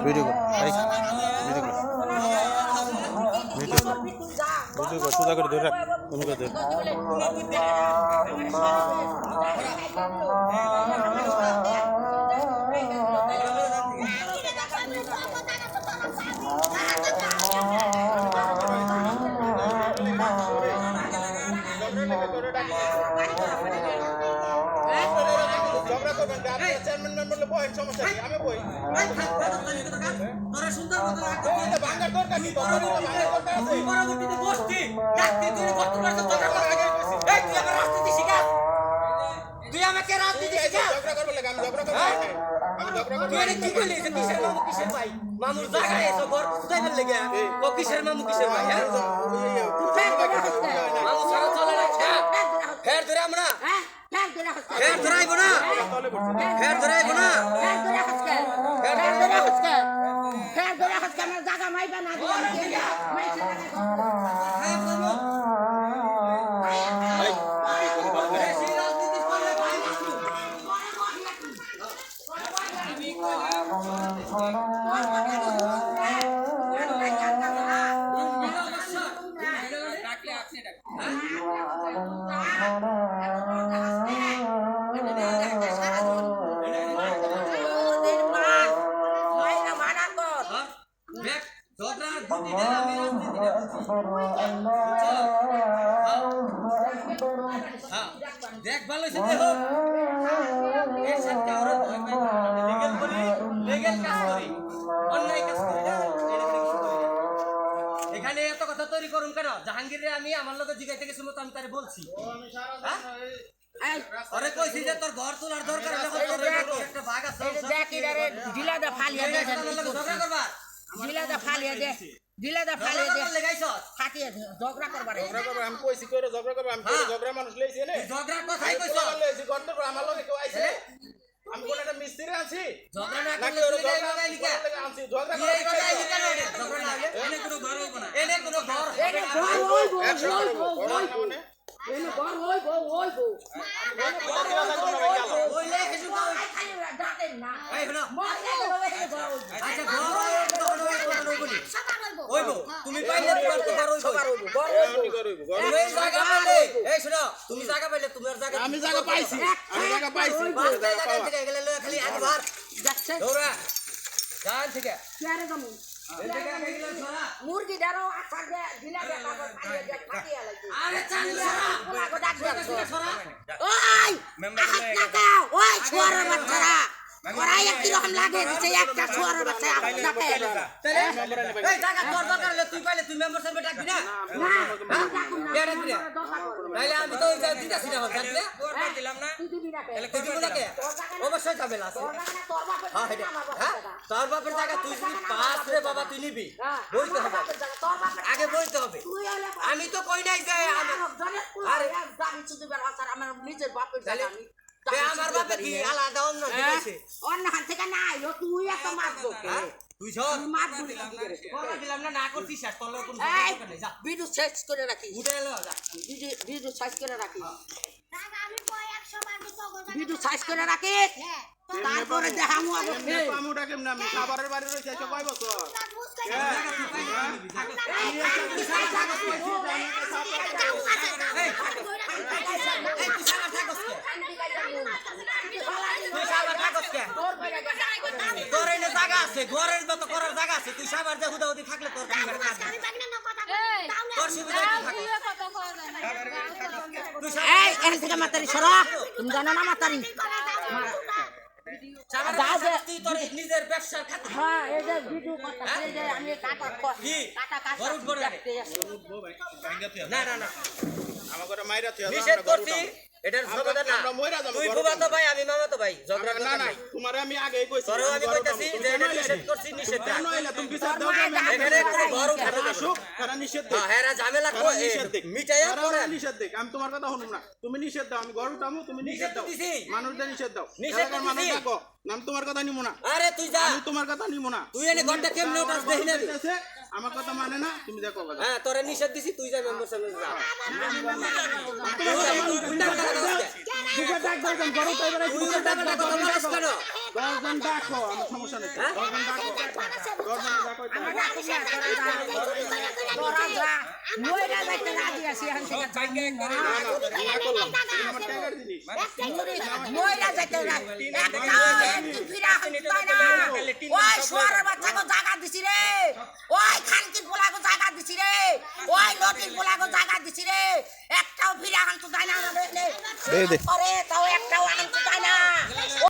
Video কর video কর সোজা করে ধরে রাখ তুমি করে ধরে মামুর জায়গায় এসো ঘর যাইবার লেগে ও কিসের মামু কিসের ভাই হ্যাঁ মামু সারা চলে না ফের ধরে আমরা ফের ধরাইবো না ফের ধরাইবো না জায়গা মাইবা না দেখ ভালো সে দেখো এর সাথে আর লিগ্যাল বলি লিগ্যাল কাজ করি অন্যায় কাজ করি এখানে এত কথা তৈরি করুন কেন জাহাঙ্গীরে আমি আমার লগে জিগাইতে গেছিল তো আমি তারে বলছি আরে কইছি যে তোর ঘর তোলার দরকার যখন তোর একটা ভাগ আছে দেখ এরে ঢিলাদা ফালিয়া দে ঝগড়া করবা ঢিলাদা ফালিয়া দে ঢিলাদা ফালিয়া দে লাগাইছস ফাটিয়ে ঝগড়া করবারে ঝগড়া করব আমি কইছি কইরো ঝগড়া করব আমি কইরো ঝগড়া মানুষ লইছি নে ঝগড়া কথাই কইছস লইছি গন্ড করে আমার লগে কেউ আইছে আমি কোন একটা মিস্ত্রি আছি ঝগড়া না নাকি করলে ওর তুই ঝগড়া লাগাই লিখা আনছি ঝগড়া এই কথাই লিখা না ঝগড়া না এনে কোনো ঘর হইব না এনে কোনো ঘর এনে ঘর হইব একশো করব মানে এনে ঘর হইব ওইলে হেজু খালি ডাকেন না এই হলো মরে গেলে ঘর হইব আচ্ছা ঘর তখন হইব হইব তুমি পাইলে তোমার তো ঘর হইব ঘর আমি করব তুমি জায়গা পাইলে এই শুনো তুমি জায়গা পাইলে তোমার জায়গা আমি জায়গা পাইছি আমি জায়গা পাইছি জায়গা থেকে গেলে লয় খালি আগে ভার যাচ্ছে দৌড়া গান থেকে কেরে গমু এই থেকে গেলে ছড়া মুরগি দাঁড়ো আছার দে ঢিলাদা কাপড় ফালিয়ে দে ফাটিয়া লাগি আরে চালিয়া ওগো ডাক দে ছড়া ওই ওই ছোয়ারের বাচ্চারা ওরা কি রকম লাগে দিছে একটা ছোয়ারের বাচ্চা আপনাকে এই জায়গা তোর দরকার হলে তুই পাইলে তুই মেম্বার সাহেব ডাকবি না কেডা দিলা তাইলে আমি তো ওই দিতাছি না জানি না তোর দিলাম না তুই দিবি না তাহলে তুই দিবি না কে অবশ্যই যাবে না হ্যাঁ তোর বাপের জায়গা তুই যদি পাস রে বাবা তুই নিবি বলতে হবে আগে বলতে হবে আমি তো কই নাই যে আরে জানি শুধু বের হাজার আমার নিজের বাপের জায়গা আমি আমার বাপে কি আলাদা অন্য দিয়েছে অন্য হাত থেকে না আইলো তুই এত মারবো তুই সব মার বলি কথা দিলাম না না করছিস আর তোর কোন দরকার নেই যা ভিডিও সাইজ করে রাখি উঠে এলো যা ভিডিও সাইজ করে রাখি আমি কই 100 বার তো ভিডিও সাইজ করে রাখি তারপরে দেখামু আগে পামুটা কেমনে আমি খাবারের বাড়ি রইছি 6 বছর তোর এনে জায়গা আছে ঘরের মতো করার জায়গা আছে তুই সাবার যে হুদাহুদি থাকলে তোর তোর সুবিধা এই এখান থেকে মাতারি সরা তুমি জানো না মাতারি তুই তোর নিজের ব্যবসার খাতা হ্যাঁ এই যে ভিডিও কথা এই যে আমি কাটা কাজ না না না আমাকে মাইরা থিয়া নিষেধ করছি এটার সমাধান না আমরা মইরা যাব তুই ফুফাতো ভাই আমি মামাতো ভাই ঝগড়া না না তোমারে আমি আগেই কইছি তোরও আমি কইতাছি যে এটা নিষেধ করছি নিষেধ না নইলা তুমি বিচার দাও এখানে কোনো ঘর উঠানো যাবে আসুক তারা নিষেধ দেখ হ্যাঁ হেরা ঝামেলা করে মিটাইয়া করে নিষেধ দেখ আমি তোমার কথা শুনুম না তুমি নিষেধ দাও আমি ঘর উঠামু তুমি নিষেধ দাও দিছি মানুষদের নিষেধ দাও নিষেধ এলাকার মানুষ দিছি। ডাকো আমি তোমার কথা নিমু না আরে তুই যা আমি তোমার কথা নিমু না তুই এনে ঘরটা কেমনে উঠাস দেখি না আমার কথা মানে না তুমি দেখো কথা হ্যাঁ তোরে নিষেধ দিছি তুই যা মেম্বার সামনে যা তোমার কথা তুই উল্টা পাল্টা কথা বলছিস কেন? 10 জন ডাকো আমার সমস্যা নেই 10 জন ডাকো 10 জন ডাকো আমরা ডাকুম না, তোরা যা মইরা যাইতে রাজি আছি এখন থেকে আমার টাকার জিনিস মইরা যাইতে রাজি একটাও একটু ফিরা হইতাই না ওই শুয়ারের বাচ্চাকে জায়গা দিছি রে ওই খানকির পোলাকে জায়গা দিছি রে ওই লটির পোলাকে জায়গা দিছি রে একটাও ফিরা হান্ত যায় না দে দে করে তাও একটাও আনন্দ